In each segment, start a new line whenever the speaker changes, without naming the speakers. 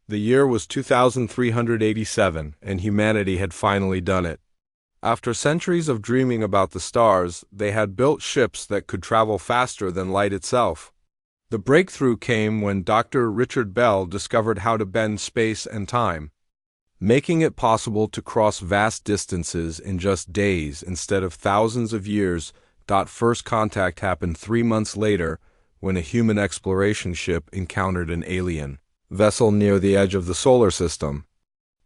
The year was 2387, and humanity had finally done it. After centuries of dreaming about the stars, they had built ships that could travel faster than light itself. The breakthrough came when Dr. Richard Bell discovered how to bend space and time, making it possible to cross vast distances in just days instead of thousands of years. First contact happened 3 months later when a human exploration ship encountered an alien vessel near the edge of the solar system.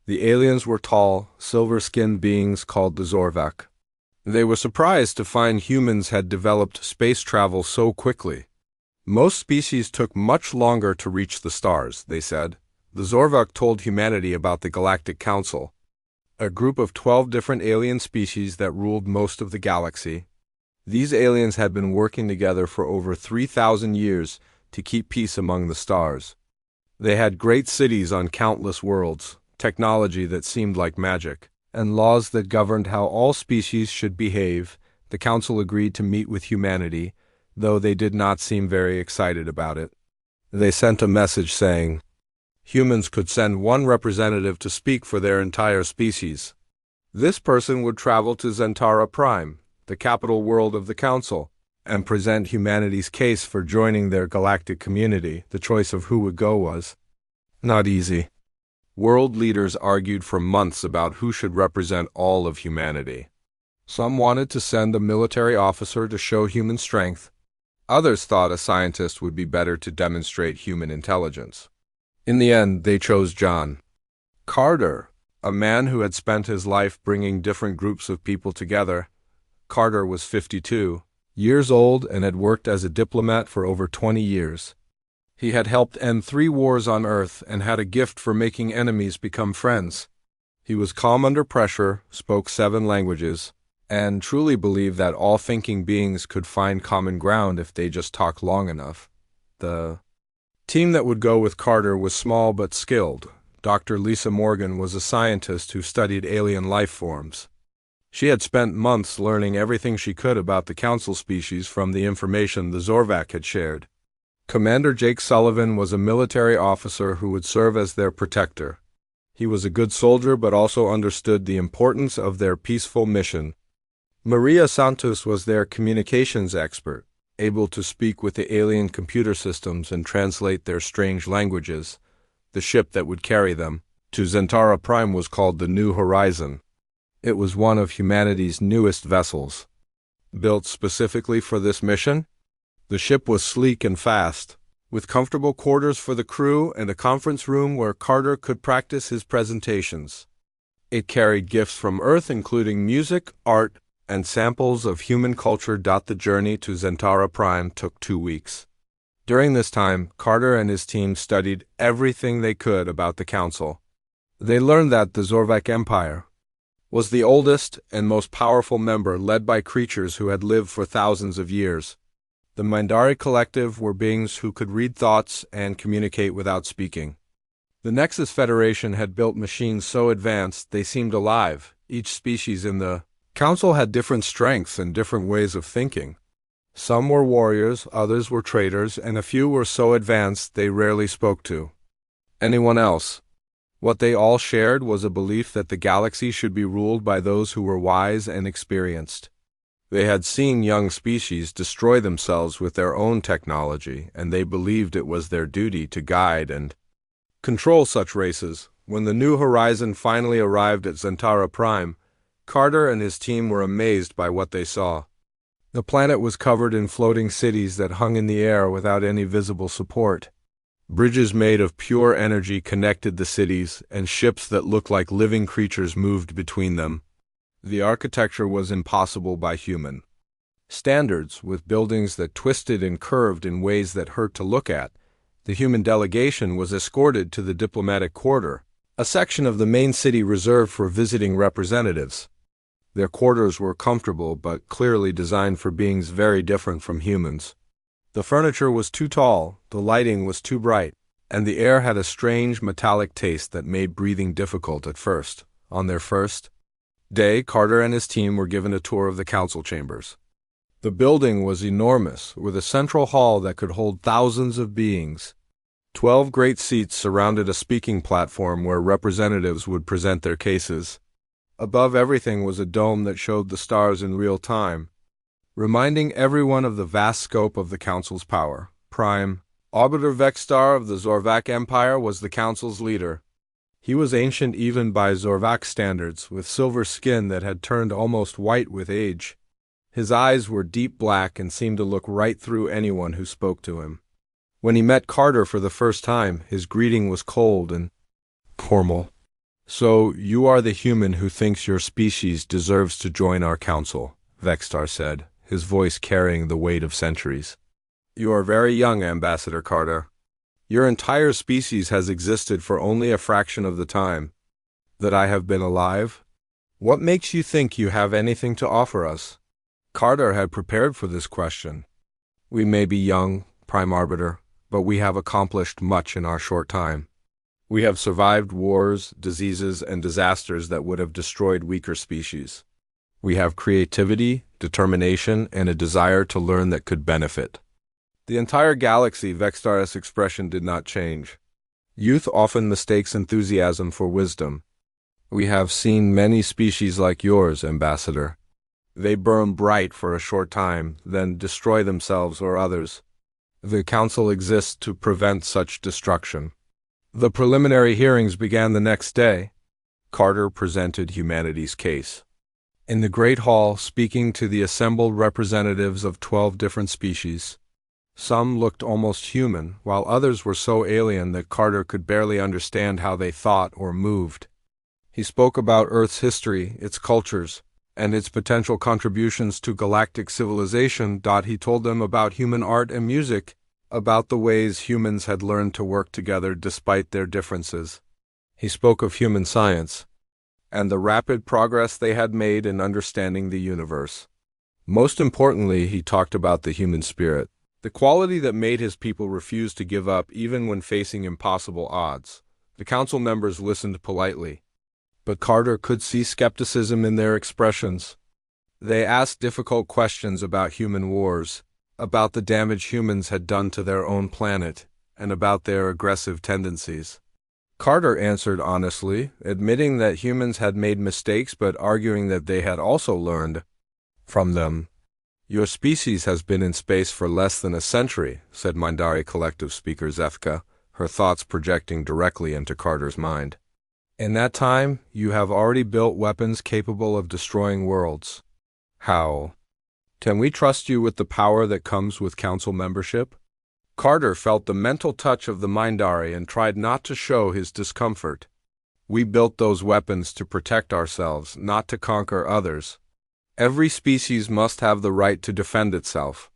The aliens were tall, silver-skinned beings called the Zorvak. They were surprised to find humans had developed space travel so quickly. Most species took much longer to reach the stars, they said. The Zorvak told humanity about the Galactic Council, a group of 12 different alien species that ruled most of the galaxy. These aliens had been working together for over 3,000 years to keep peace among the stars. They had great cities on countless worlds, technology that seemed like magic, and laws that governed how all species should behave. The Council agreed to meet with humanity, though they did not seem very excited about it. They sent a message saying humans could send one representative to speak for their entire species. This person would travel to Zentara Prime, the capital world of the Council, and present humanity's case for joining their galactic community. The choice of who would go was not easy. World leaders argued for months about who should represent all of humanity. Some wanted to send a military officer to show human strength. Others thought a scientist would be better to demonstrate human intelligence. In the end, they chose John Carter, a man who had spent his life bringing different groups of people together. Carter was 52 years old and had worked as a diplomat for over 20 years. He had helped end 3 wars on Earth and had a gift for making enemies become friends. He was calm under pressure, spoke 7 languages, and truly believed that all thinking beings could find common ground if they just talked long enough. The team that would go with Carter was small but skilled. Dr. Lisa Morgan was a scientist who studied alien life forms. She had spent months learning everything she could about the Council species from the information the Zorvak had shared. Commander Jake Sullivan was a military officer who would serve as their protector. He was a good soldier but also understood the importance of their peaceful mission. Maria Santos was their communications expert, able to speak with the alien computer systems and translate their strange languages. The ship that would carry them to Zentara Prime was called the New Horizon. It was one of humanity's newest vessels. Built specifically for this mission, the ship was sleek and fast, with comfortable quarters for the crew and a conference room where Carter could practice his presentations. It carried gifts from Earth including music, art, and samples of human culture. The journey to Zentara Prime took 2 weeks. During this time, Carter and his team studied everything they could about the Council. They learned that the Zorvak Empire was the oldest and most powerful member, led by creatures who had lived for thousands of years. The Mindari Collective were beings who could read thoughts and communicate without speaking. The Nexus Federation had built machines so advanced they seemed alive. Each species in the Council had different strengths and different ways of thinking. Some were warriors, others were traders, and a few were so advanced they rarely spoke to anyone else. What they all shared was a belief that the galaxy should be ruled by those who were wise and experienced. They had seen young species destroy themselves with their own technology, and they believed it was their duty to guide and control such races. When the New Horizon finally arrived at Zentara Prime, Carter and his team were amazed by what they saw. The planet was covered in floating cities that hung in the air without any visible support. Bridges made of pure energy connected the cities, and ships that looked like living creatures moved between them. The architecture was impossible by human standards, with buildings that twisted and curved in ways that hurt to look at. The human delegation was escorted to the diplomatic quarter, a section of the main city reserved for visiting representatives. Their quarters were comfortable but clearly designed for beings very different from humans. The furniture was too tall, the lighting was too bright, and the air had a strange metallic taste that made breathing difficult at first. On their first day, Carter and his team were given a tour of the council chambers. The building was enormous, with a central hall that could hold thousands of beings. 12 great seats surrounded a speaking platform where representatives would present their cases. Above everything was a dome that showed the stars in real time, reminding everyone of the vast scope of the Council's power. Prime Arbiter Vextar of the Zorvak Empire was the Council's leader. He was ancient even by Zorvak standards, with silver skin that had turned almost white with age. His eyes were deep black and seemed to look right through anyone who spoke to him. When he met Carter for the first time, his greeting was cold and formal. "So, you are the human who thinks your species deserves to join our council," Vextar said, his voice carrying the weight of centuries. "You are very young, Ambassador Carter. Your entire species has existed for only a fraction of the time that I have been alive. What makes you think you have anything to offer us?" Carter had prepared for this question. "We may be young, Prime Arbiter, but we have accomplished much in our short time. We have survived wars, diseases, and disasters that would have destroyed weaker species. We have creativity, determination, and a desire to learn that could benefit." The entire galaxy, Vextar's expression did not change. Youth often mistakes enthusiasm for wisdom. "We have seen many species like yours, Ambassador. They burn bright for a short time, then destroy themselves or others. The Council exists to prevent such destruction." The preliminary hearings began the next day. Carter presented humanity's case. In the Great Hall, speaking to the assembled representatives of 12 different species. Some looked almost human, while others were so alien that Carter could barely understand how they thought or moved. He spoke about Earth's history, its cultures, and its potential contributions to galactic civilization. He told them about human art and music, about the ways humans had learned to work together despite their differences. He spoke of human science, and the rapid progress they had made in understanding the universe. Most importantly, he talked about the human spirit, the quality that made his people refuse to give up even when facing impossible odds. The council members listened politely, but Carter could see skepticism in their expressions. They asked difficult questions about human wars, about the damage humans had done to their own planet, and about their aggressive tendencies. Carter answered honestly, admitting that humans had made mistakes but arguing that they had also learned from them. "Your species has been in space for less than a century," said Mindari Collective Speaker Zefka, her thoughts projecting directly into Carter's mind. "In that time, you have already built weapons capable of destroying worlds. How? Can we trust you with the power that comes with council membership?" Carter felt the mental touch of the Mindari and tried not to show his discomfort. "We built those weapons to protect ourselves, not to conquer others. Every species must have the right to defend itself.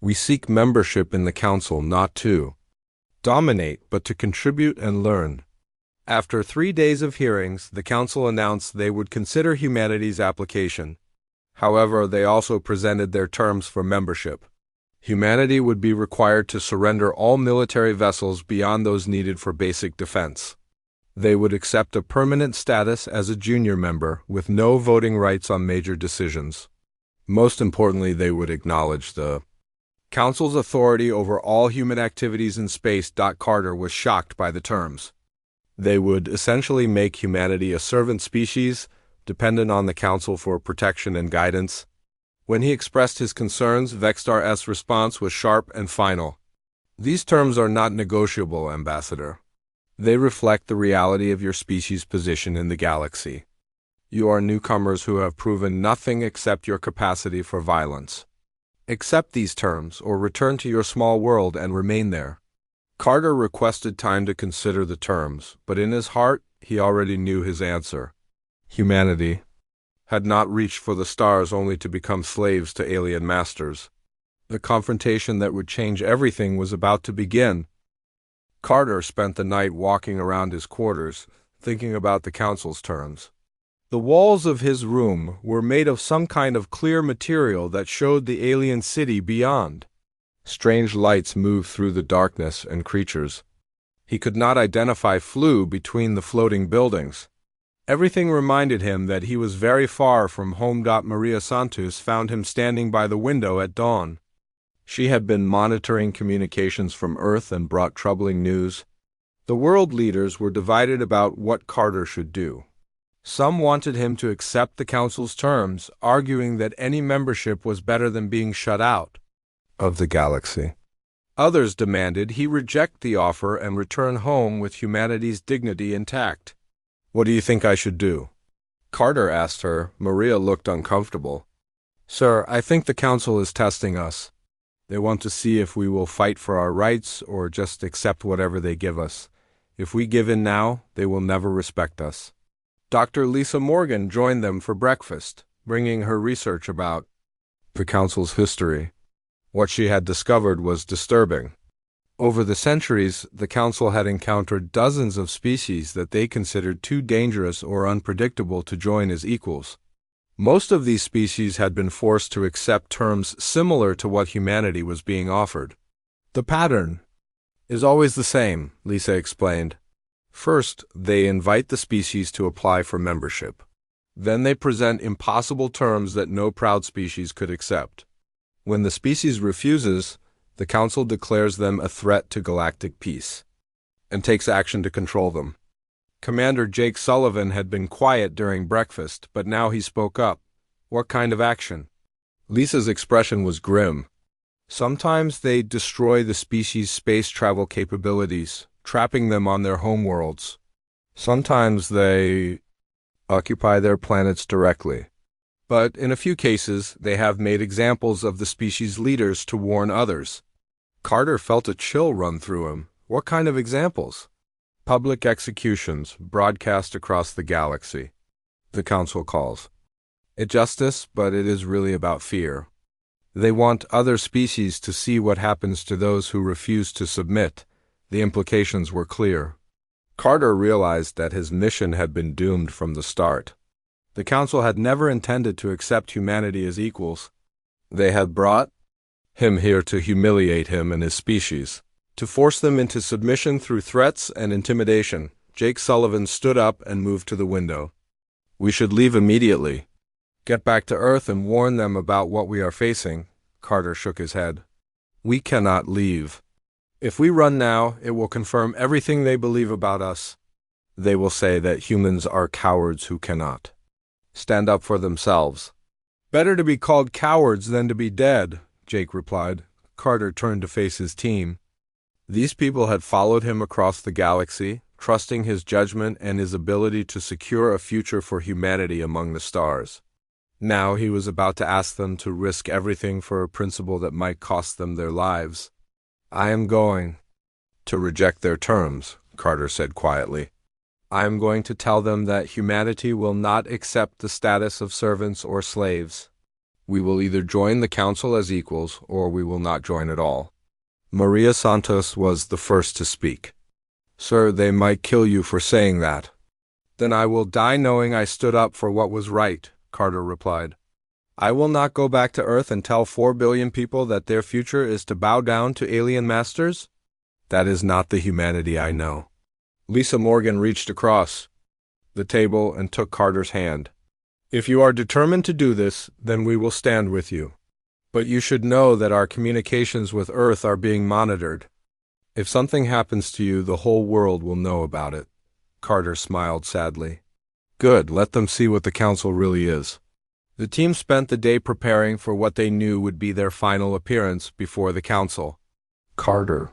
We seek membership in the council not to dominate, but to contribute and learn." After 3 days of hearings, the council announced they would consider humanity's application. However, they also presented their terms for membership. Humanity would be required to surrender all military vessels beyond those needed for basic defense. They would accept a permanent status as a junior member, with no voting rights on major decisions. Most importantly, they would acknowledge the Council's authority over all human activities in space. Carter was shocked by the terms. They would essentially make humanity a servant species, dependent on the Council for protection and guidance. When he expressed his concerns, Vextar's response was sharp and final. "These terms are not negotiable, Ambassador. They reflect the reality of your species' position in the galaxy. You are newcomers who have proven nothing except your capacity for violence. Accept these terms, or return to your small world and remain there." Carter requested time to consider the terms, but in his heart, he already knew his answer. Humanity had not reached for the stars only to become slaves to alien masters. The confrontation that would change everything was about to begin. Carter spent the night walking around his quarters, thinking about the council's terms. The walls of his room were made of some kind of clear material that showed the alien city beyond. Strange lights moved through the darkness and creatures. He could not identify flew between the floating buildings. Everything reminded him that he was very far from home. Maria Santos found him standing by the window at dawn. She had been monitoring communications from Earth and brought troubling news. The world leaders were divided about what Carter should do. Some wanted him to accept the Council's terms, arguing that any membership was better than being shut out of the galaxy. Others demanded he reject the offer and return home with humanity's dignity intact. "What do you think I should do?" Carter asked her. Maria looked uncomfortable. "Sir, I think the Council is testing us. They want to see if we will fight for our rights or just accept whatever they give us. If we give in now, they will never respect us." Dr. Lisa Morgan joined them for breakfast, bringing her research about the Council's history. What she had discovered was disturbing. Over the centuries, the Council had encountered dozens of species that they considered too dangerous or unpredictable to join as equals. Most of these species had been forced to accept terms similar to what humanity was being offered. "The pattern is always the same," Lisa explained. First, they invite the species to apply for membership. Then they present impossible terms that no proud species could accept. When the species refuses, the Council declares them a threat to galactic peace and takes action to control them. Commander Jake Sullivan had been quiet during breakfast, but now he spoke up. "What kind of action?" Lisa's expression was grim. "Sometimes they destroy the species' space travel capabilities, trapping them on their homeworlds. Sometimes they occupy their planets directly. But in a few cases, they have made examples of the species' leaders to warn others." Carter felt a chill run through him. What kind of examples? "Public executions broadcast across the galaxy," the Council calls it justice, but it is really about fear. They want other species to see what happens to those who refuse to submit. The implications were clear. Carter realized that his mission had been doomed from the start. The Council had never intended to accept humanity as equals. They had brought him here to humiliate him and his species, to force them into submission through threats and intimidation. Jake Sullivan stood up and moved to the window. "We should leave immediately. Get back to Earth and warn them about what we are facing." Carter shook his head. "We cannot leave. If we run now, it will confirm everything they believe about us. They will say that humans are cowards who cannot stand up for themselves." "Better to be called cowards than to be dead," Jake replied. Carter turned to face his team. These people had followed him across the galaxy, trusting his judgment and his ability to secure a future for humanity among the stars. Now he was about to ask them to risk everything for a principle that might cost them their lives. "I am going to reject their terms," Carter said quietly. "I am going to tell them that humanity will not accept the status of servants or slaves. We will either join the Council as equals, or we will not join at all." Maria Santos was the first to speak. "Sir, they might kill you for saying that." "Then I will die knowing I stood up for what was right," Carter replied. "I will not go back to Earth and tell 4 billion people that their future is to bow down to alien masters. That is not the humanity I know." Lisa Morgan reached across the table and took Carter's hand. "If you are determined to do this, then we will stand with you. But you should know that our communications with Earth are being monitored. If something happens to you, the whole world will know about it." Carter smiled sadly. "Good, let them see what the Council really is." The team spent the day preparing for what they knew would be their final appearance before the Council. Carter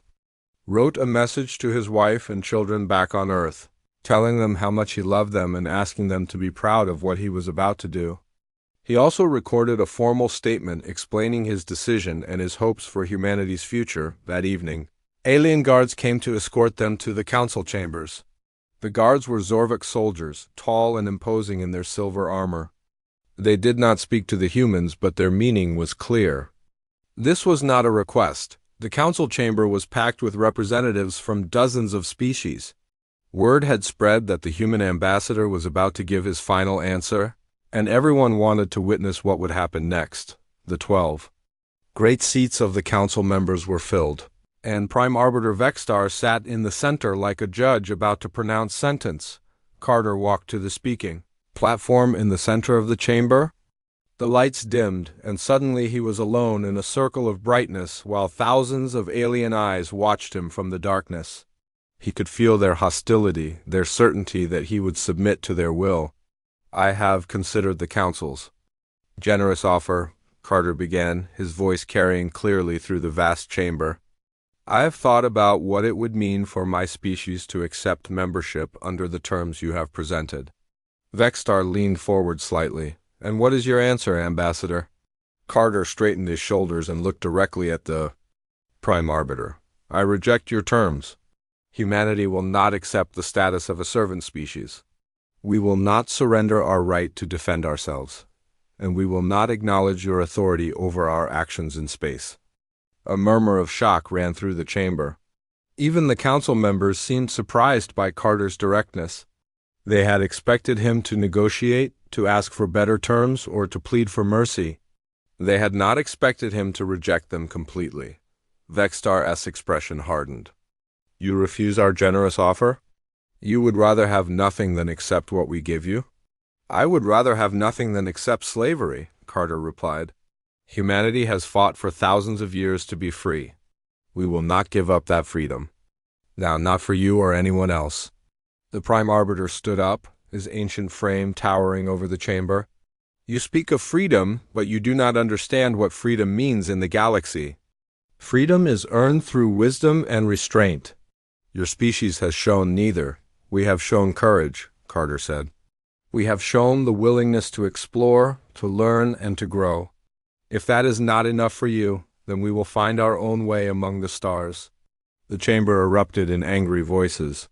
wrote a message to his wife and children back on Earth, telling them how much he loved them and asking them to be proud of what he was about to do. He also recorded a formal statement explaining his decision and his hopes for humanity's future. That evening, alien guards came to escort them to the Council chambers. The guards were Zorvik soldiers, tall and imposing in their silver armor. They did not speak to the humans, but their meaning was clear. This was not a request. The Council chamber was packed with representatives from dozens of species. Word had spread that the human ambassador was about to give his final answer, and everyone wanted to witness what would happen next. The 12 great seats of the Council members were filled, and Prime Arbiter Vexstar sat in the center like a judge about to pronounce sentence. Carter walked to the speaking platform in the center of the chamber. The lights dimmed, and suddenly he was alone in a circle of brightness while thousands of alien eyes watched him from the darkness. He could feel their hostility, their certainty that he would submit to their will. "I have considered the council's generous offer," Carter began, his voice carrying clearly through the vast chamber. "I have thought about what it would mean for my species to accept membership under the terms you have presented." Vextar leaned forward slightly. "And what is your answer, Ambassador?" Carter straightened his shoulders and looked directly at the Prime Arbiter. "I reject your terms. Humanity will not accept the status of a servant species. We will not surrender our right to defend ourselves, and we will not acknowledge your authority over our actions in space." A murmur of shock ran through the chamber. Even the council members seemed surprised by Carter's directness. They had expected him to negotiate, to ask for better terms, or to plead for mercy. They had not expected him to reject them completely. Vextar's expression hardened. "You refuse our generous offer? You would rather have nothing than accept what we give you?" "I would rather have nothing than accept slavery," Carter replied. "Humanity has fought for thousands of years to be free. We will not give up that freedom. Now, not for you or anyone else." The Prime Arbiter stood up, his ancient frame towering over the chamber. "You speak of freedom, but you do not understand what freedom means in the galaxy. Freedom is earned through wisdom and restraint. Your species has shown neither. We have shown courage," Carter said. "We have shown the willingness to explore, to learn, and to grow. If that is not enough for you, then we will find our own way among the stars." The chamber erupted in angry voices.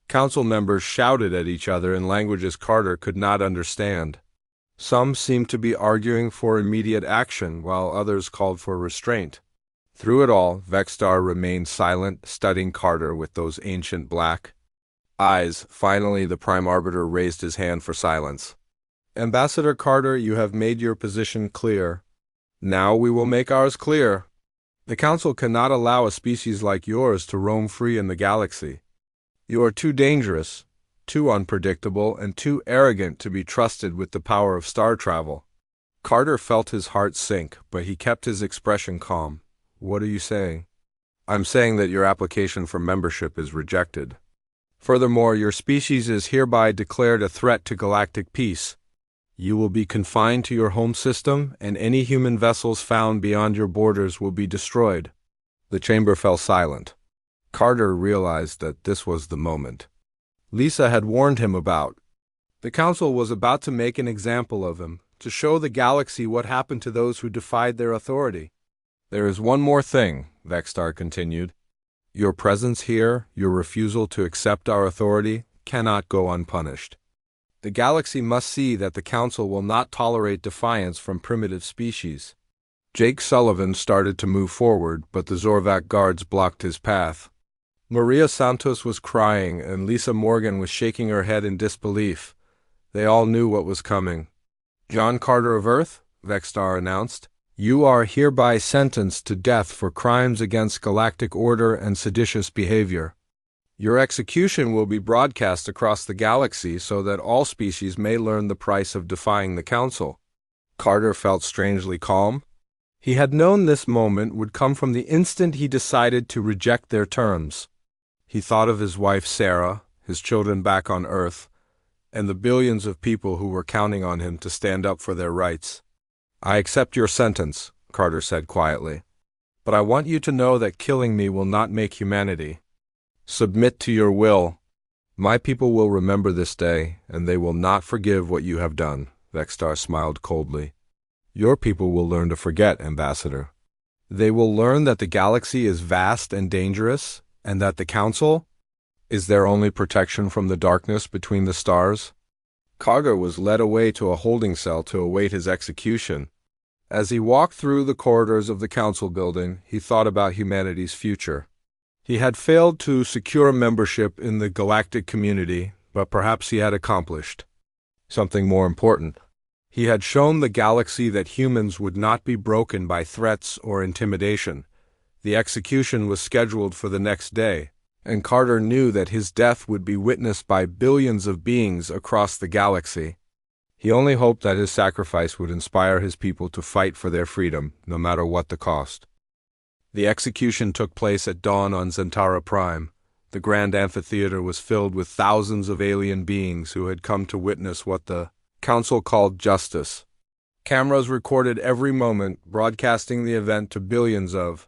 Council members shouted at each other in languages Carter could not understand. Some seemed to be arguing for immediate action, while others called for restraint. Through it all, Vextar remained silent, studying Carter with those ancient black eyes. Finally, the Prime Arbiter raised his hand for silence. "Ambassador Carter, you have made your position clear. Now we will make ours clear. The Council cannot allow a species like yours to roam free in the galaxy. You are too dangerous, too unpredictable, and too arrogant to be trusted with the power of star travel." Carter felt his heart sink, but he kept his expression calm. "What are you saying?" "I'm saying that your application for membership is rejected. Furthermore, your species is hereby declared a threat to galactic peace. You will be confined to your home system, and any human vessels found beyond your borders will be destroyed." The chamber fell silent. Carter realized that this was the moment Lisa had warned him about. The Council was about to make an example of him, to show the galaxy what happened to those who defied their authority. "There is one more thing," Vextar continued. "Your presence here, your refusal to accept our authority, cannot go unpunished. The galaxy must see that the Council will not tolerate defiance from primitive species." Jake Sullivan started to move forward, but the Zorvac guards blocked his path. Maria Santos was crying, and Lisa Morgan was shaking her head in disbelief. They all knew what was coming. "John Carter of Earth," Vextar announced, "you are hereby sentenced to death for crimes against galactic order and seditious behavior. Your execution will be broadcast across the galaxy so that all species may learn the price of defying the Council." Carter felt strangely calm. He had known this moment would come from the instant he decided to reject their terms. He thought of his wife Sarah, his children back on Earth, and the billions of people who were counting on him to stand up for their rights. "I accept your sentence," Carter said quietly. "But I want you to know that killing me will not make humanity. Submit to your will. My people will remember this day, and they will not forgive what you have done." Vextar smiled coldly. "Your people will learn to forget, Ambassador. They will learn that the galaxy is vast and dangerous, and that the Council is their only protection from the darkness between the stars." Carter was led away to a holding cell to await his execution. As he walked through the corridors of the Council building, he thought about humanity's future. He had failed to secure membership in the galactic community, but perhaps he had accomplished something more important. He had shown the galaxy that humans would not be broken by threats or intimidation. The execution was scheduled for the next day, and Carter knew that his death would be witnessed by billions of beings across the galaxy. He only hoped that his sacrifice would inspire his people to fight for their freedom, no matter what the cost. The execution took place at dawn on Zentara Prime. The grand amphitheater was filled with thousands of alien beings who had come to witness what the council called justice. Cameras recorded every moment, broadcasting the event to billions of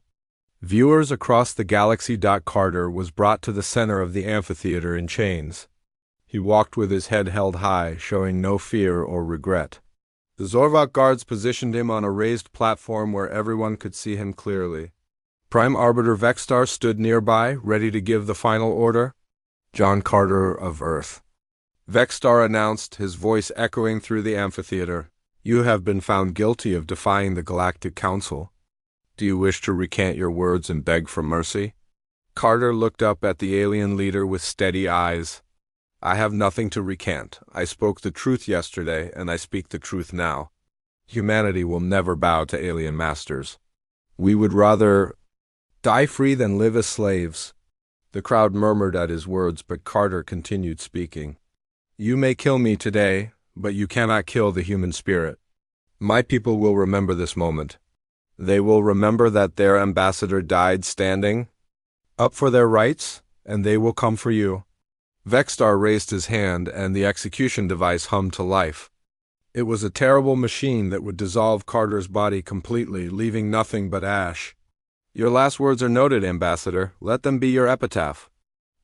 viewers across the galaxy. Carter was brought to the center of the amphitheater in chains. He walked with his head held high, showing no fear or regret. The Zorvok guards positioned him on a raised platform where everyone could see him clearly. Prime Arbiter Vexstar stood nearby, ready to give the final order. John Carter of Earth. Vexstar announced, his voice echoing through the amphitheater. You have been found guilty of defying the Galactic Council. Do you wish to recant your words and beg for mercy? Carter looked up at the alien leader with steady eyes. I have nothing to recant. I spoke the truth yesterday, and I speak the truth now. Humanity will never bow to alien masters. We would rather die free than live as slaves. The crowd murmured at his words, but Carter continued speaking. You may kill me today, but you cannot kill the human spirit. My people will remember this moment. They will remember that their ambassador died standing up for their rights, and they will come for you. Vexstar raised his hand, and the execution device hummed to life. It was a terrible machine that would dissolve Carter's body completely, leaving nothing but ash. Your last words are noted, Ambassador. Let them be your epitaph.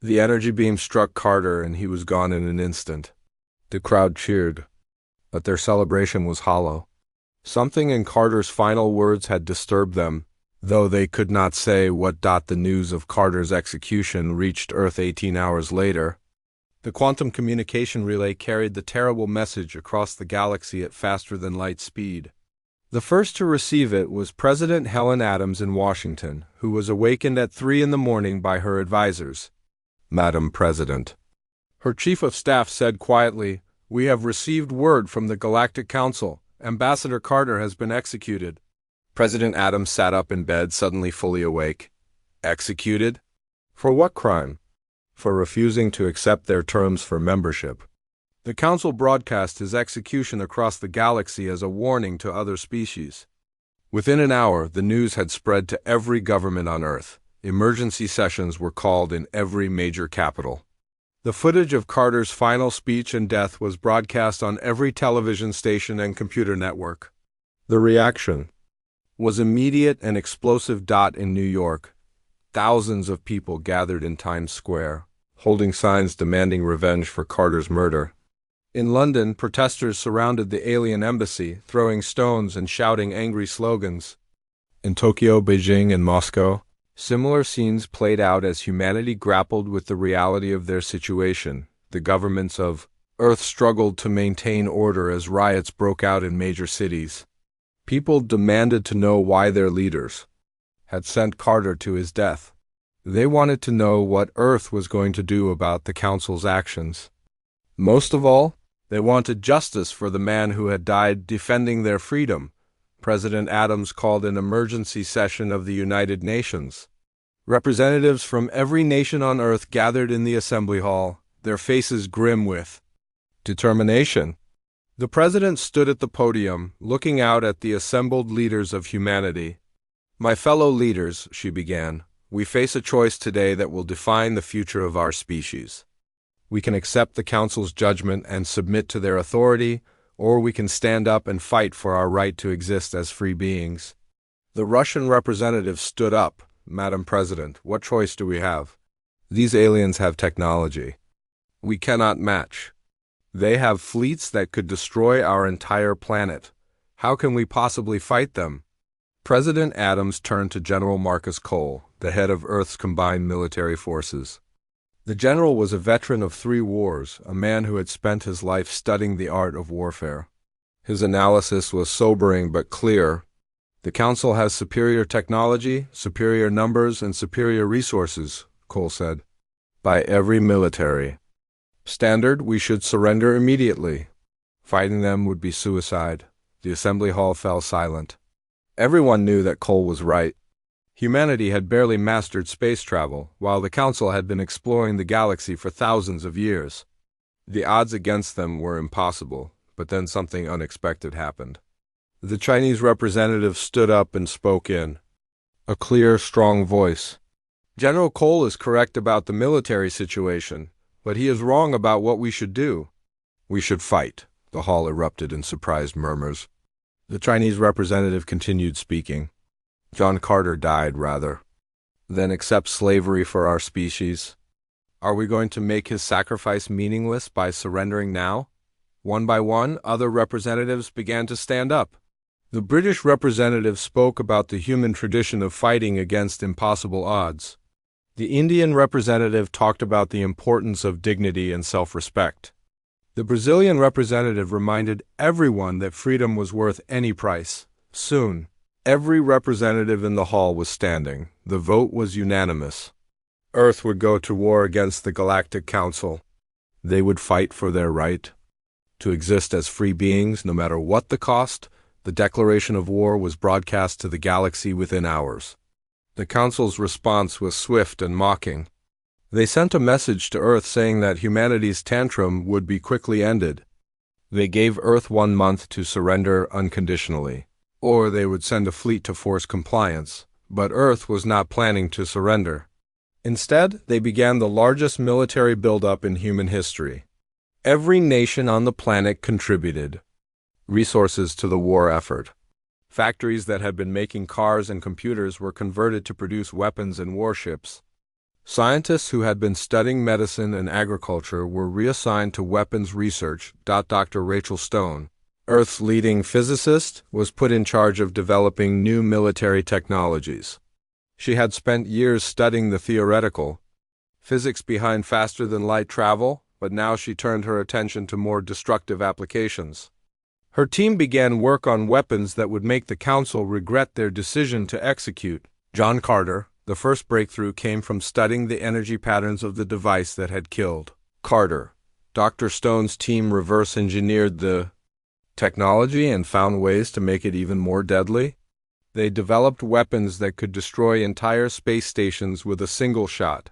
The energy beam struck Carter, and he was gone in an instant. The crowd cheered, but their celebration was hollow. Something in Carter's final words had disturbed them, though they could not say what. The news of Carter's execution reached Earth 18 hours later. The quantum communication relay carried the terrible message across the galaxy at faster-than-light speed. The first to receive it was President Helen Adams in Washington, who was awakened at 3 a.m. by her advisors. Madam President. Her chief of staff said quietly, We have received word from the Galactic Council. Ambassador Carter has been executed. President Adams sat up in bed, suddenly fully awake. Executed? For what crime? For refusing to accept their terms for membership. The Council broadcast his execution across the galaxy as a warning to other species. Within an hour, the news had spread to every government on Earth. Emergency sessions were called in every major capital. The footage of Carter's final speech and death was broadcast on every television station and computer network. The reaction was immediate and explosive. In New York, thousands of people gathered in Times Square, holding signs demanding revenge for Carter's murder. In London, protesters surrounded the alien embassy, throwing stones and shouting angry slogans. In Tokyo, Beijing, and Moscow, similar scenes played out as humanity grappled with the reality of their situation. The governments of Earth struggled to maintain order as riots broke out in major cities. People demanded to know why their leaders had sent Carter to his death. They wanted to know what Earth was going to do about the Council's actions. Most of all, they wanted justice for the man who had died defending their freedom. President Adams called an emergency session of the United Nations. Representatives from every nation on Earth gathered in the assembly hall, their faces grim with determination. The president stood at the podium, looking out at the assembled leaders of humanity. My fellow leaders, she began, we face a choice today that will define the future of our species. We can accept the Council's judgment and submit to their authority, or we can stand up and fight for our right to exist as free beings. The Russian representative stood up. Madam President, what choice do we have? These aliens have technology we cannot match. They have fleets that could destroy our entire planet. How can we possibly fight them? President Adams turned to General Marcus Cole, the head of Earth's combined military forces. The general was a veteran of 3 wars, a man who had spent his life studying the art of warfare. His analysis was sobering but clear. The Council has superior technology, superior numbers, and superior resources, Cole said. By every military standard, we should surrender immediately. Fighting them would be suicide. The assembly hall fell silent. Everyone knew that Cole was right. Humanity had barely mastered space travel, while the Council had been exploring the galaxy for thousands of years. The odds against them were impossible. but then something unexpected happened. The Chinese representative stood up and spoke in a clear, strong voice. General Cole is correct about the military situation, but he is wrong about what we should do. We should fight. The hall erupted in surprised murmurs. The Chinese representative continued speaking. John Carter died, rather than accept slavery for our species. Are we going to make his sacrifice meaningless by surrendering now? One by one, other representatives began to stand up. The British representative spoke about the human tradition of fighting against impossible odds. The Indian representative talked about the importance of dignity and self-respect. The Brazilian representative reminded everyone that freedom was worth any price. Soon, every representative in the hall was standing. The vote was unanimous. Earth would go to war against the Galactic Council. They would fight for their right to exist as free beings, no matter what the cost. The declaration of war was broadcast to the galaxy within hours. The Council's response was swift and mocking. They sent a message to Earth saying that humanity's tantrum would be quickly ended. They gave Earth 1 month to surrender unconditionally, or they would send a fleet to force compliance. But Earth was not planning to surrender. Instead, they began the largest military buildup in human history. Every nation on the planet contributed resources to the war effort. Factories that had been making cars and computers were converted to produce weapons and warships. Scientists who had been studying medicine and agriculture were reassigned to weapons research. Dr. Rachel Stone, Earth's leading physicist, was put in charge of developing new military technologies. She had spent years studying the theoretical physics behind faster-than-light travel, but now she turned her attention to more destructive applications. Her team began work on weapons that would make the Council regret their decision to execute John Carter. The first breakthrough came from studying the energy patterns of the device that had killed Carter. Dr. Stone's team reverse-engineered the technology and found ways to make it even more deadly. They developed weapons that could destroy entire space stations with a single shot.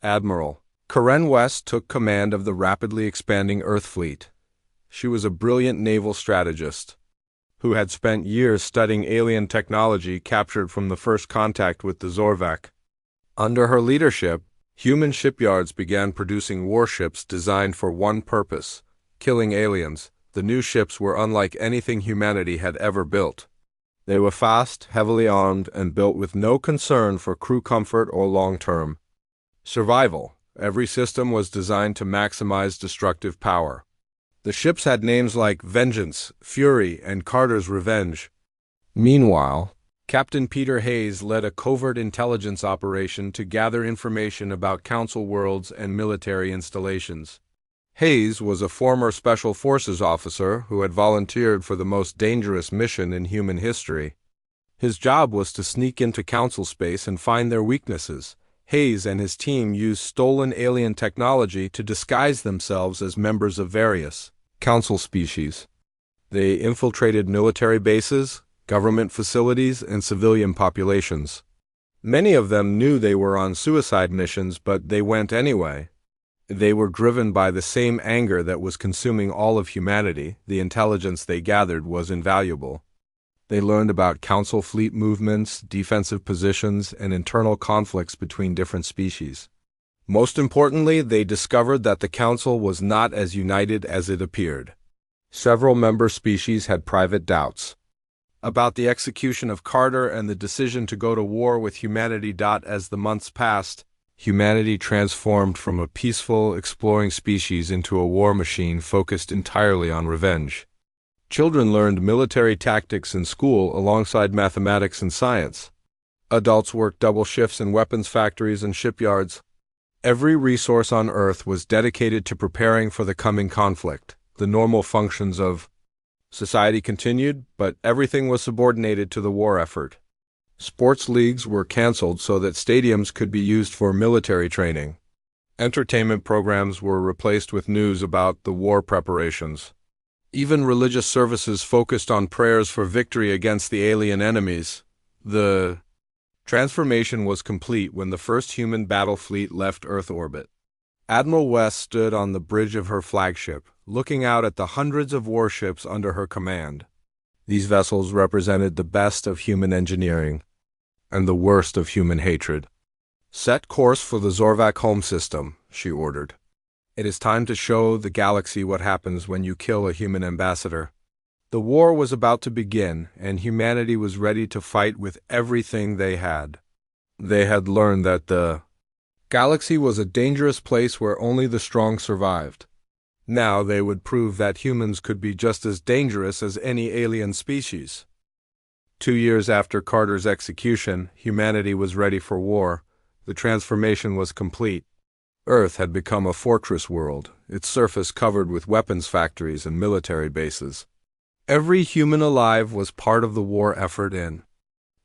Admiral Karen West took command of the rapidly expanding Earth fleet. She was a brilliant naval strategist who had spent years studying alien technology captured from the first contact with the Zorvak. Under her leadership, human shipyards began producing warships designed for one purpose: killing aliens. The new ships were unlike anything humanity had ever built. They were fast, heavily armed, and built with no concern for crew comfort or long-term survival. Every system was designed to maximize destructive power. The ships had names like Vengeance, Fury, and Carter's Revenge. Meanwhile, Captain Peter Hayes led a covert intelligence operation to gather information about Council worlds and military installations. Hayes was a former Special Forces officer who had volunteered for the most dangerous mission in human history. His job was to sneak into Council space and find their weaknesses. Hayes and his team used stolen alien technology to disguise themselves as members of various Council species. They infiltrated military bases, government facilities, and civilian populations. Many of them knew they were on suicide missions, but they went anyway. They were driven by the same anger that was consuming all of humanity. The intelligence they gathered was invaluable. They learned about Council fleet movements, defensive positions, and internal conflicts between different species. Most importantly, they discovered that the Council was not as united as it appeared. Several member species had private doubts about the execution of Carter and the decision to go to war with humanity. As the months passed, humanity transformed from a peaceful, exploring species into a war machine focused entirely on revenge. Children learned military tactics in school alongside mathematics and science. Adults worked double shifts in weapons factories and shipyards. Every resource on Earth was dedicated to preparing for the coming conflict. The normal functions of society continued, but everything was subordinated to the war effort. Sports leagues were canceled so that stadiums could be used for military training. Entertainment programs were replaced with news about the war preparations. Even religious services focused on prayers for victory against the alien enemies. The transformation was complete when the first human battle fleet left Earth orbit. Admiral West stood on the bridge of her flagship, looking out at the hundreds of warships under her command. These vessels represented the best of human engineering and the worst of human hatred. "Set course for the Zorvak home system," she ordered. "It is time to show the galaxy what happens when you kill a human ambassador." The war was about to begin, and humanity was ready to fight with everything they had. They had learned that the galaxy was a dangerous place where only the strong survived. Now they would prove that humans could be just as dangerous as any alien species. 2 years after Carter's execution, humanity was ready for war. The transformation was complete. Earth had become a fortress world, its surface covered with weapons factories and military bases. Every human alive was part of the war effort in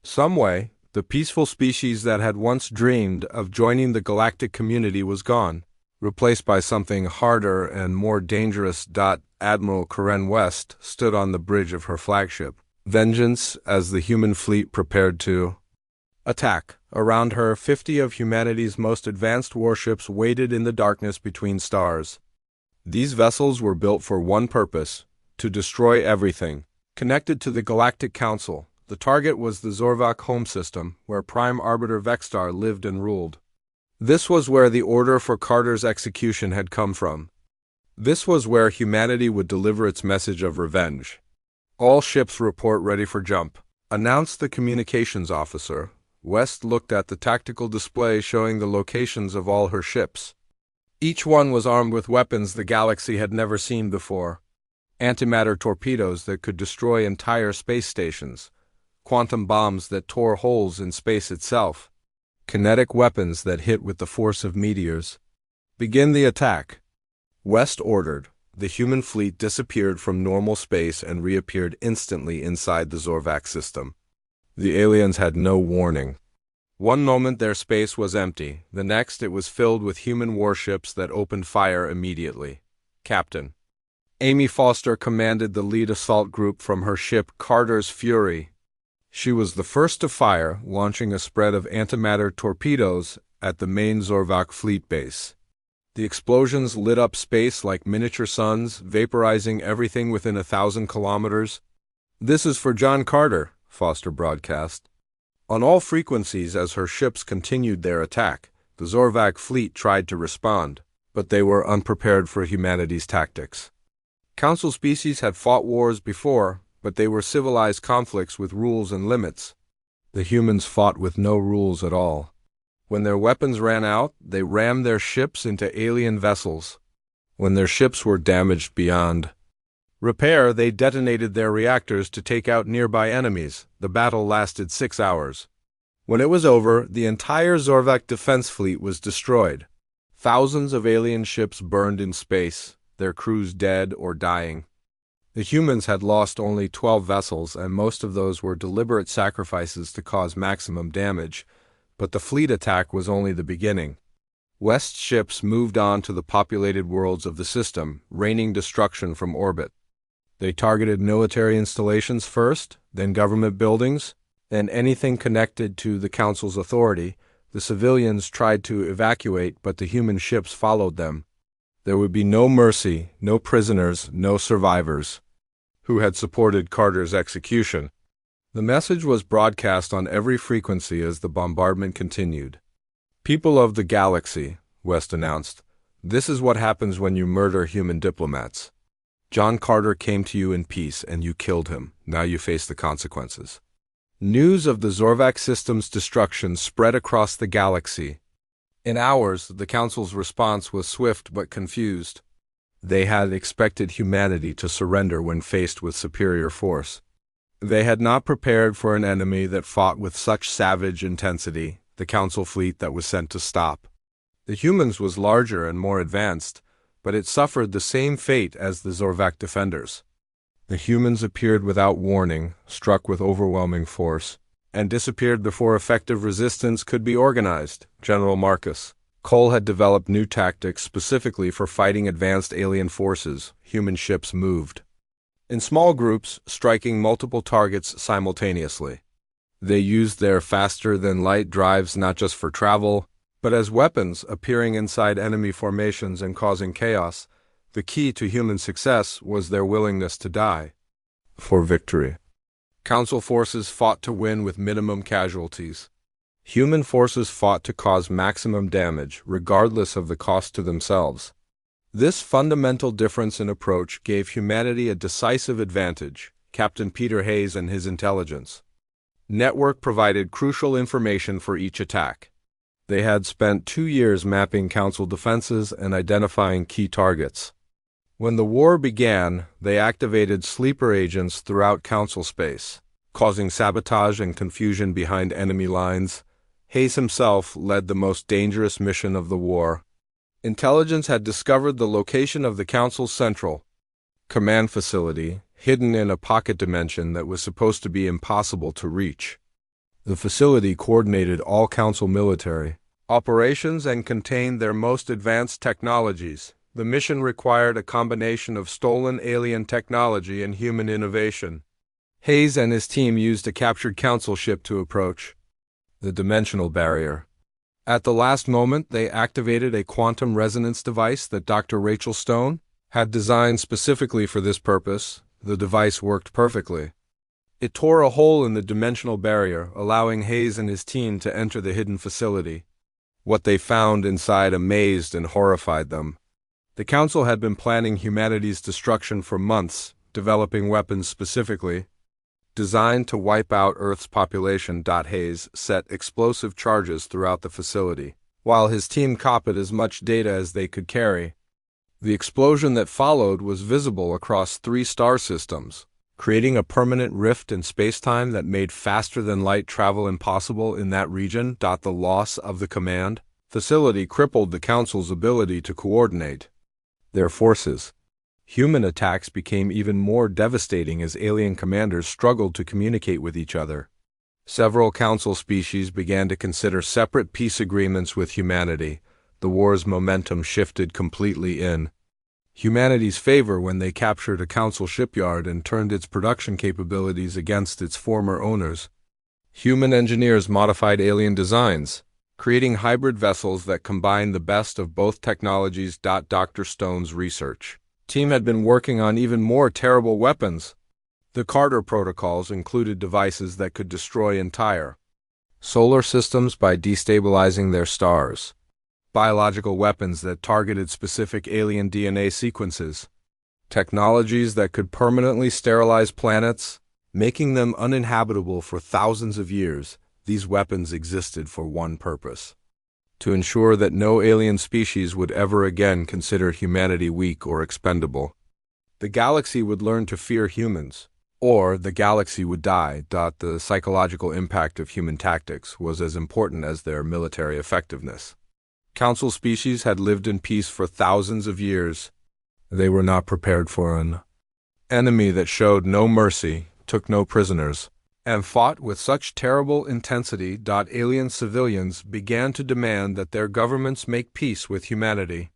some way. The peaceful species that had once dreamed of joining the galactic community was gone, replaced by something harder and more dangerous. Admiral Karen West stood on the bridge of her flagship, Vengeance, as the human fleet prepared to attack. Around her, 50 of humanity's most advanced warships waited in the darkness between stars. These vessels were built for one purpose: to destroy everything connected to the Galactic Council. The target was the Zorvak home system, where Prime Arbiter Vextar lived and ruled. This was where the order for Carter's execution had come from. This was where humanity would deliver its message of revenge. "All ships report ready for jump," announced the communications officer. West looked at the tactical display showing the locations of all her ships. Each one was armed with weapons the galaxy had never seen before. Antimatter torpedoes that could destroy entire space stations, quantum bombs that tore holes in space itself, kinetic weapons that hit with the force of meteors. "Begin the attack," West ordered. The human fleet disappeared from normal space and reappeared instantly inside the Zorvak system. The aliens had no warning. One moment their space was empty, the next it was filled with human warships that opened fire immediately. Captain Amy Foster commanded the lead assault group from her ship Carter's Fury. She was the first to fire, launching a spread of antimatter torpedoes at the main Zorvak fleet base. The explosions lit up space like miniature suns, vaporizing everything within 1,000 kilometers. "This is for John Carter," Foster broadcast. On all frequencies, as her ships continued their attack, the Zorvak fleet tried to respond, but they were unprepared for humanity's tactics. Council species had fought wars before, but they were civilized conflicts with rules and limits. The humans fought with no rules at all. When their weapons ran out, they rammed their ships into alien vessels. When their ships were damaged beyond repair, they detonated their reactors to take out nearby enemies. The battle lasted 6 hours. When it was over, the entire Zorvak defense fleet was destroyed. Thousands of alien ships burned in space, their crews dead or dying. The humans had lost only 12 vessels, and most of those were deliberate sacrifices to cause maximum damage, but the fleet attack was only the beginning. West's ships moved on to the populated worlds of the system, raining destruction from orbit. They targeted military installations first, then government buildings, then anything connected to the Council's authority. The civilians tried to evacuate, but the human ships followed them. There would be no mercy, no prisoners, no survivors. Who had supported Carter's execution? The message was broadcast on every frequency as the bombardment continued. "People of the galaxy," West announced, "this is what happens when you murder human diplomats. John Carter came to you in peace and you killed him. Now you face the consequences." News of the Zorvak system's destruction spread across the galaxy. In hours, the Council's response was swift but confused. They had expected humanity to surrender when faced with superior force. They had not prepared for an enemy that fought with such savage intensity, the Council fleet that was sent to stop. The humans was larger and more advanced, but it suffered the same fate as the Zorvak defenders. The humans appeared without warning, struck with overwhelming force, and disappeared before effective resistance could be organized. General Marcus Cole had developed new tactics specifically for fighting advanced alien forces. Human ships moved in small groups, striking multiple targets simultaneously. They used their faster-than-light drives not just for travel, But as weapons appearing inside enemy formations and causing chaos, the key to human success was their willingness to die for victory. Council forces fought to win with minimum casualties. Human forces fought to cause maximum damage, regardless of the cost to themselves. This fundamental difference in approach gave humanity a decisive advantage. Captain Peter Hayes and his intelligence network provided crucial information for each attack. They had spent 2 years mapping Council defenses and identifying key targets. When the war began, they activated sleeper agents throughout Council space, causing sabotage and confusion behind enemy lines. Hayes himself led the most dangerous mission of the war. Intelligence had discovered the location of the Council's central command facility, hidden in a pocket dimension that was supposed to be impossible to reach. The facility coordinated all Council military operations and contained their most advanced technologies. The mission required a combination of stolen alien technology and human innovation. Hayes and his team used a captured Council ship to approach the dimensional barrier. At the last moment, they activated a quantum resonance device that Dr. Rachel Stone had designed specifically for this purpose. The device worked perfectly. It tore a hole in the dimensional barrier, allowing Hayes and his team to enter the hidden facility. What they found inside amazed and horrified them. The Council had been planning humanity's destruction for months, developing weapons specifically designed to wipe out Earth's population. Hayes set explosive charges throughout the facility, while his team copied as much data as they could carry. The explosion that followed was visible across 3 star systems, creating a permanent rift in space-time that made faster-than-light travel impossible in that region. The loss of the command facility crippled the Council's ability to coordinate their forces. Human attacks became even more devastating as alien commanders struggled to communicate with each other. Several Council species began to consider separate peace agreements with humanity. The war's momentum shifted completely in humanity's favor when they captured a Council shipyard and turned its production capabilities against its former owners. Human engineers modified alien designs, creating hybrid vessels that combined the best of both technologies. Dr. Stone's research team had been working on even more terrible weapons. The Carter protocols included devices that could destroy entire solar systems by destabilizing their stars, biological weapons that targeted specific alien DNA sequences, technologies that could permanently sterilize planets, making them uninhabitable for thousands of years. These weapons existed for one purpose: to ensure that no alien species would ever again consider humanity weak or expendable. The galaxy would learn to fear humans, or the galaxy would die. The psychological impact of human tactics was as important as their military effectiveness. Council species had lived in peace for thousands of years. They were not prepared for an enemy that showed no mercy, took no prisoners, and fought with such terrible intensity. Alien civilians began to demand that their governments make peace with humanity.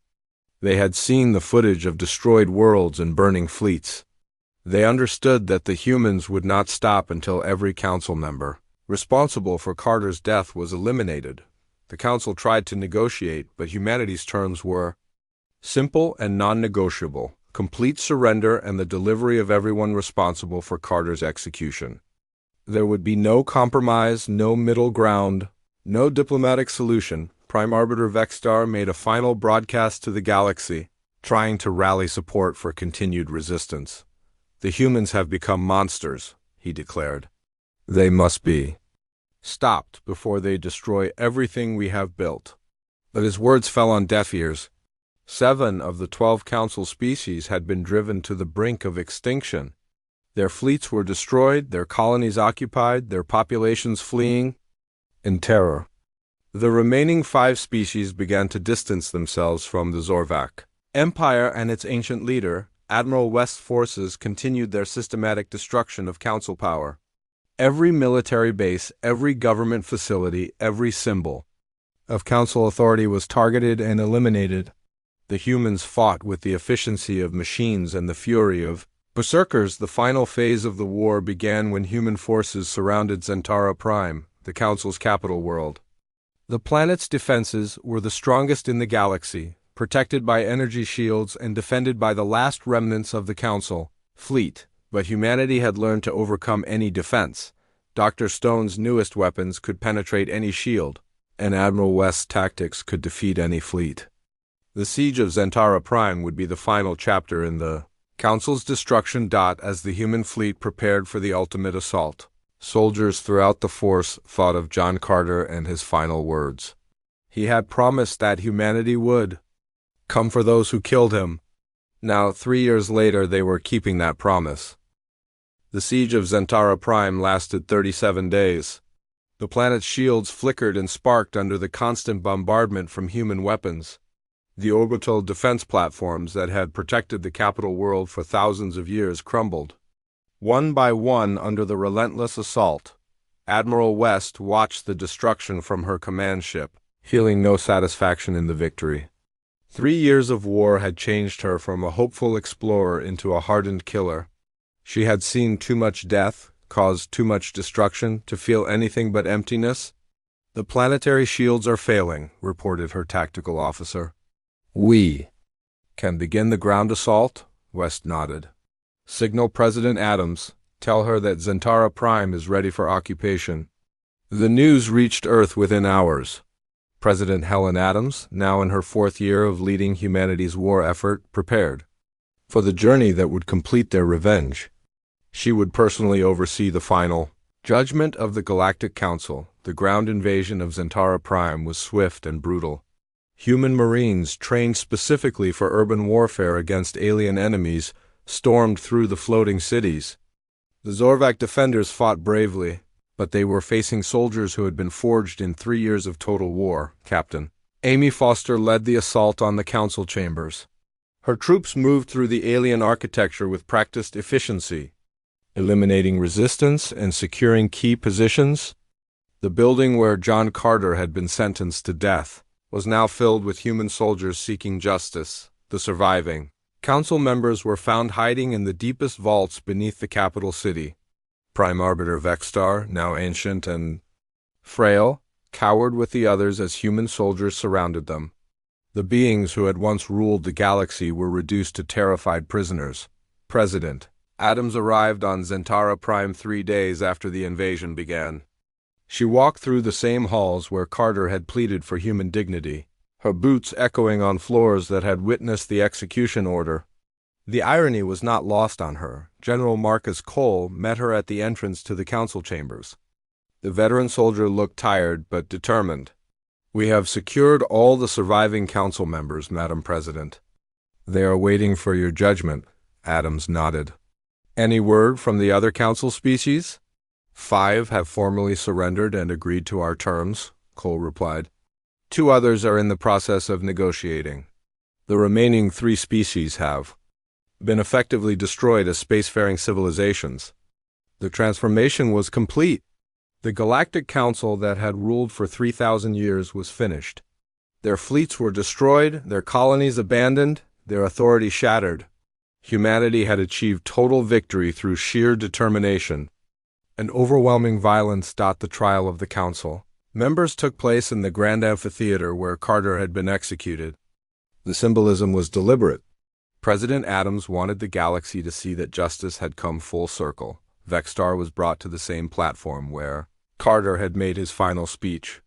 They had seen the footage of destroyed worlds and burning fleets. They understood that the humans would not stop until every Council member responsible for Carter's death was eliminated. The Council tried to negotiate, but humanity's terms were simple and non-negotiable: complete surrender and the delivery of everyone responsible for Carter's execution. There would be no compromise, no middle ground, no diplomatic solution. Prime Arbiter Vexstar made a final broadcast to the galaxy, trying to rally support for continued resistance. "The humans have become monsters," he declared. "They must be stopped before they destroy everything we have built." But his words fell on deaf ears. 7 of the 12 Council species had been driven to the brink of extinction. Their fleets were destroyed, their colonies occupied, their populations fleeing in terror. The remaining 5 species began to distance themselves from the Zorvak Empire and its ancient leader. Admiral West's forces continued their systematic destruction of Council power. Every military base, every government facility, every symbol of Council authority was targeted and eliminated. The humans fought with the efficiency of machines and the fury of berserkers. The final phase of the war began when human forces surrounded Zentara Prime, the Council's capital world. The planet's defenses were the strongest in the galaxy, protected by energy shields and defended by the last remnants of the Council fleet, but humanity had learned to overcome any defense. Dr. Stone's newest weapons could penetrate any shield, and Admiral West's tactics could defeat any fleet. The siege of Zentara Prime would be the final chapter in the Council's destruction. As the human fleet prepared for the ultimate assault, soldiers throughout the force thought of John Carter and his final words. He had promised that humanity would come for those who killed him. Now, 3 years later, they were keeping that promise. The siege of Zentara Prime lasted 37 days. The planet's shields flickered and sparked under the constant bombardment from human weapons. The orbital defense platforms that had protected the capital world for thousands of years crumbled. One by one, under the relentless assault, Admiral West watched the destruction from her command ship, feeling no satisfaction in the victory. 3 years of war had changed her from a hopeful explorer into a hardened killer. She had seen too much death, caused too much destruction, to feel anything but emptiness. "The planetary shields are failing," reported her tactical officer. "We can begin the ground assault?" West nodded. "Signal President Adams. Tell her that Zentara Prime is ready for occupation." The news reached Earth within hours. President Helen Adams, now in her 4th year of leading humanity's war effort, prepared for the journey that would complete their revenge. She would personally oversee the final judgment of the Galactic Council. The ground invasion of Zentara Prime was swift and brutal. Human Marines, trained specifically for urban warfare against alien enemies, stormed through the floating cities. The Zorvak defenders fought bravely, but they were facing soldiers who had been forged in 3 years of total war. Captain Amy Foster led the assault on the council chambers. Her troops moved through the alien architecture with practiced efficiency, eliminating resistance and securing key positions. The building where John Carter had been sentenced to death was now filled with human soldiers seeking justice. The surviving council members were found hiding in the deepest vaults beneath the capital city. Prime Arbiter Vexstar, now ancient and frail, cowered with the others as human soldiers surrounded them. The beings who had once ruled the galaxy were reduced to terrified prisoners. President Adams arrived on Zentara Prime 3 days after the invasion began. She walked through the same halls where Carter had pleaded for human dignity, her boots echoing on floors that had witnessed the execution order. The irony was not lost on her. General Marcus Cole met her at the entrance to the council chambers. The veteran soldier looked tired but determined. "We have secured all the surviving council members, Madam President. They are waiting for your judgment," Adams nodded. "Any word from the other council species?" "5 have formally surrendered and agreed to our terms," Cole replied. 2 others are in the process of negotiating. The remaining 3 species have been effectively destroyed as spacefaring civilizations. The transformation was complete. The Galactic Council that had ruled for 3,000 years was finished. Their fleets were destroyed, their colonies abandoned, their authority shattered. Humanity had achieved total victory through sheer determination. An overwhelming violence dot the trial of the Council. Members took place in the Grand Amphitheater where Carter had been executed. The symbolism was deliberate. President Adams wanted the galaxy to see that justice had come full circle. Vexstar was brought to the same platform where Carter had made his final speech.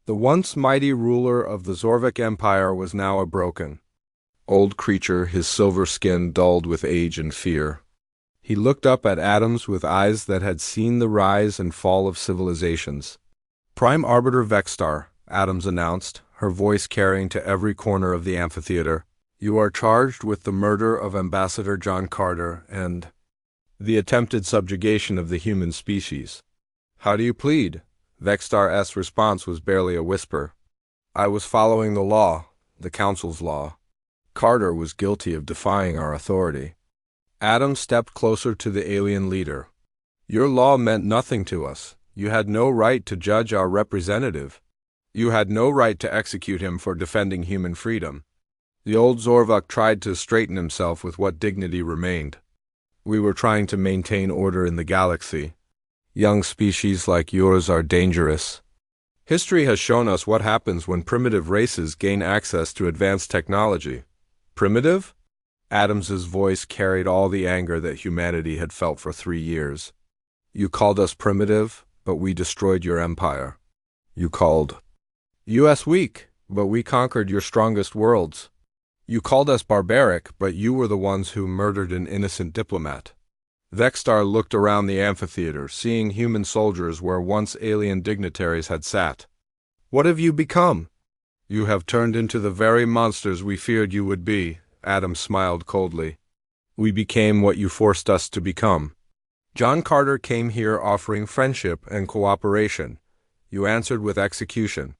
The once mighty ruler of the Zorvak Empire was now a broken old creature, his silver skin dulled with age and fear. He looked up at Adams with eyes that had seen the rise and fall of civilizations. "Prime Arbiter Vexstar," Adams announced, her voice carrying to every corner of the amphitheater, "you are charged with the murder of Ambassador John Carter and the attempted subjugation of the human species. How do you plead?" Vexstar's response was barely a whisper. "I was following the law, the Council's law. Carter was guilty of defying our authority." Adams stepped closer to the alien leader. "Your law meant nothing to us. You had no right to judge our representative. You had no right to execute him for defending human freedom." The old Zorvak tried to straighten himself with what dignity remained. "We were trying to maintain order in the galaxy. Young species like yours are dangerous." History has shown us what happens when primitive races gain access to advanced technology. Primitive? Adams's voice carried all the anger that humanity had felt for 3 years. You called us primitive, but we destroyed your empire. You called us weak, but we conquered your strongest worlds. You called us barbaric, but you were the ones who murdered an innocent diplomat. Vextar looked around the amphitheater, seeing human soldiers where once alien dignitaries had sat. What have you become? You have turned into the very monsters we feared you would be, Adam smiled coldly. We became what you forced us to become. John Carter came here offering friendship and cooperation. You answered with execution.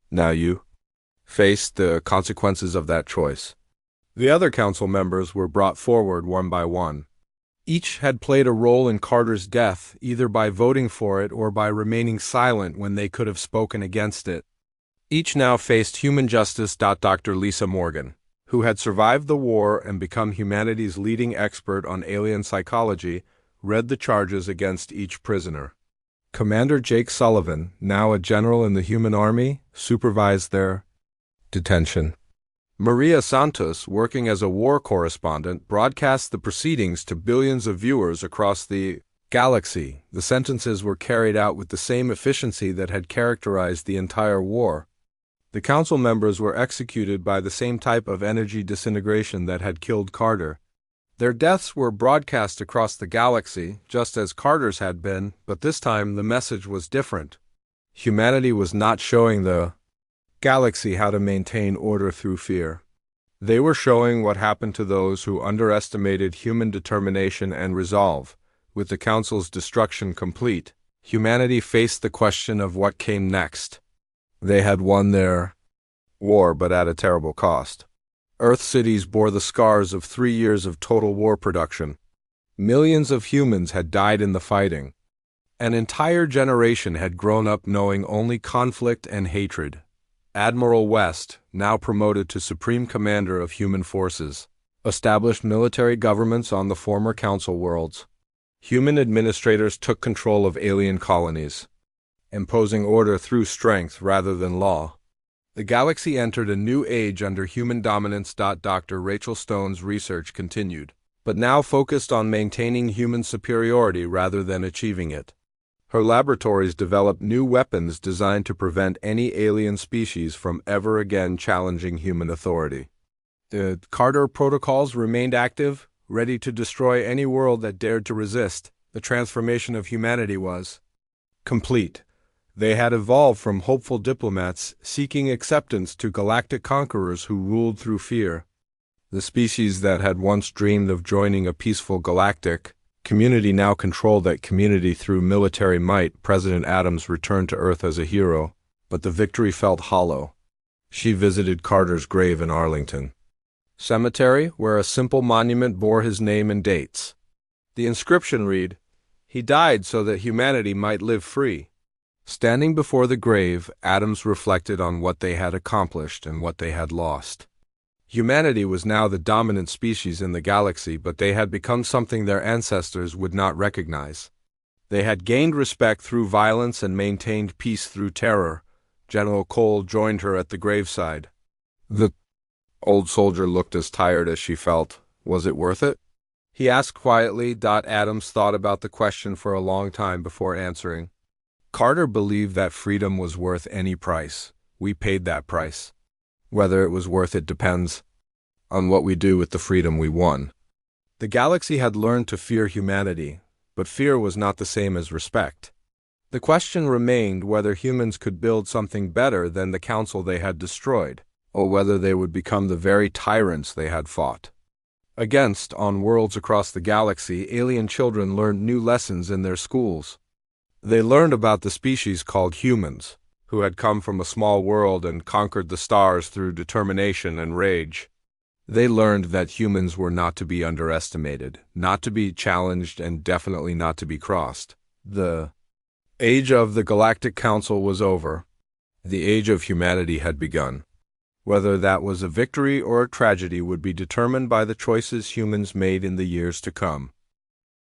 Now you face the consequences of that choice. The other council members were brought forward one by one. Each had played a role in Carter's death, either by voting for it or by remaining silent when they could have spoken against it. Each now faced human justice. Dr. Lisa Morgan, who had survived the war and become humanity's leading expert on alien psychology, read the charges against each prisoner. Commander Jake Sullivan, now a general in the human army, supervised their detention. Maria Santos, working as a war correspondent, broadcast the proceedings to billions of viewers across the galaxy. The sentences were carried out with the same efficiency that had characterized the entire war. The council members were executed by the same type of energy disintegration that had killed Carter. Their deaths were broadcast across the galaxy, just as Carter's had been, but this time the message was different. Humanity was not showing the galaxy how to maintain order through fear. They were showing what happened to those who underestimated human determination and resolve. With the Council's destruction complete, humanity faced the question of what came next. They had won their war, but at a terrible cost. Earth cities bore the scars of 3 years of total war production. Millions of humans had died in the fighting. An entire generation had grown up knowing only conflict and hatred. Admiral West, now promoted to Supreme Commander of Human Forces, established military governments on the former Council worlds. Human administrators took control of alien colonies, imposing order through strength rather than law. The galaxy entered a new age under human dominance. Dr. Rachel Stone's research continued, but now focused on maintaining human superiority rather than achieving it. Her laboratories developed new weapons designed to prevent any alien species from ever again challenging human authority. The Carter protocols remained active, ready to destroy any world that dared to resist. The transformation of humanity was complete. They had evolved from hopeful diplomats seeking acceptance to galactic conquerors who ruled through fear. The species that had once dreamed of joining a peaceful galactic community now controlled that community through military might. President Adams returned to Earth as a hero, but the victory felt hollow. She visited Carter's grave in Arlington Cemetery, where a simple monument bore his name and dates. The inscription read, "He died so that humanity might live free." Standing before the grave, Adams reflected on what they had accomplished and what they had lost. Humanity was now the dominant species in the galaxy, but they had become something their ancestors would not recognize. They had gained respect through violence and maintained peace through terror. General Cole joined her at the graveside. The old soldier looked as tired as she felt. Was it worth it? He asked quietly. Adams thought about the question for a long time before answering. Carter believed that freedom was worth any price. We paid that price. Whether it was worth it depends on what we do with the freedom we won. The galaxy had learned to fear humanity, but fear was not the same as respect. The question remained whether humans could build something better than the council they had destroyed, or whether they would become the very tyrants they had fought against. On worlds across the galaxy, alien children learned new lessons in their schools. They learned about the species called humans, who had come from a small world and conquered the stars through determination and rage. They learned that humans were not to be underestimated, not to be challenged, and definitely not to be crossed. The age of the Galactic Council was over. The age of humanity had begun. Whether that was a victory or a tragedy would be determined by the choices humans made in the years to come.